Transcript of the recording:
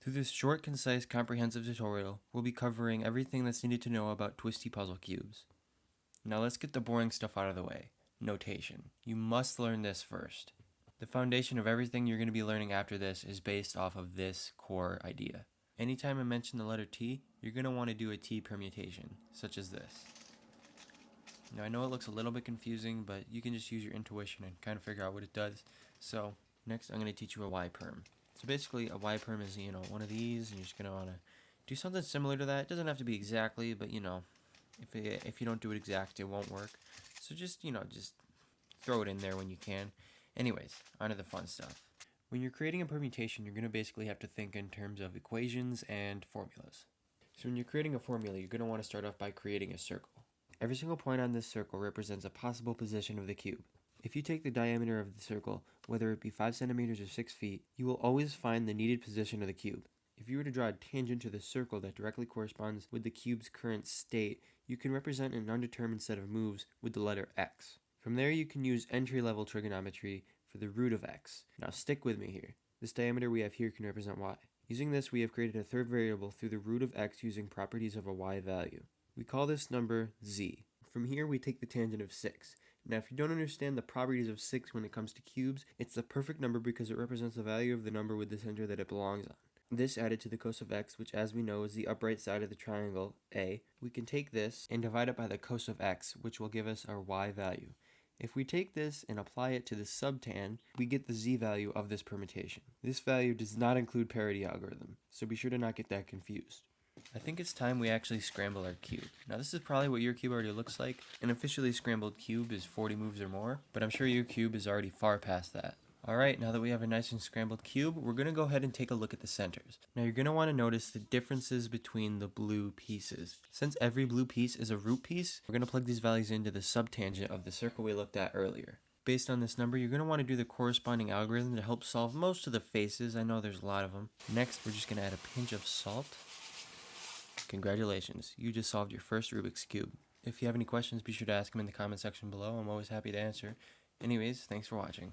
Through this short, concise, comprehensive tutorial, we'll be covering everything that's needed to know about twisty puzzle cubes. Now let's get the boring stuff out of the way. Notation. You must learn this first. The foundation of everything you're going to be learning after this is based off of this core idea. Anytime I mention the letter T, you're going to want to do a T permutation, such as this. Now I know it looks a little bit confusing, but you can just use your intuition and kind of figure out what it does. So next I'm going to teach you a Y perm. So basically a Y perm is, one of these, and you're just going to want to do something similar to that. It doesn't have to be exactly, but if you don't do it exact, it won't work. So just throw it in there when you can. Anyways, on to the fun stuff. When you're creating a permutation, you're going to basically have to think in terms of equations and formulas. So when you're creating a formula, you're going to want to start off by creating a circle. Every single point on this circle represents a possible position of the cube. If you take the diameter of the circle, whether it be 5 centimeters or 6 feet, you will always find the needed position of the cube. If you were to draw a tangent to the circle that directly corresponds with the cube's current state, you can represent an undetermined set of moves with the letter x. From there you can use entry-level trigonometry for the root of x. Now stick with me here. This diameter we have here can represent y. Using this, we have created a third variable through the root of x using properties of a y value. We call this number z. From here we take the tangent of 6. Now if you don't understand the properties of 6 when it comes to cubes, it's the perfect number because it represents the value of the number with the center that it belongs on. This added to the cos of x, which as we know is the upright side of the triangle A, we can take this and divide it by the cos of x, which will give us our y value. If we take this and apply it to the subtan, we get the z value of this permutation. This value does not include parity algorithm, so be sure to not get that confused. I think it's time we actually scramble our cube. Now this is probably what your cube already looks like. An officially scrambled cube is 40 moves or more, but I'm sure your cube is already far past that. Alright, now that we have a nice and scrambled cube, we're going to go ahead and take a look at the centers. Now you're going to want to notice the differences between the blue pieces. Since every blue piece is a root piece, we're going to plug these values into the subtangent of the circle we looked at earlier. Based on this number, you're going to want to do the corresponding algorithm to help solve most of the faces. I know there's a lot of them. Next, we're just going to add a pinch of salt. Congratulations, you just solved your first Rubik's Cube. If you have any questions, be sure to ask them in the comment section below. I'm always happy to answer. Anyways, thanks for watching.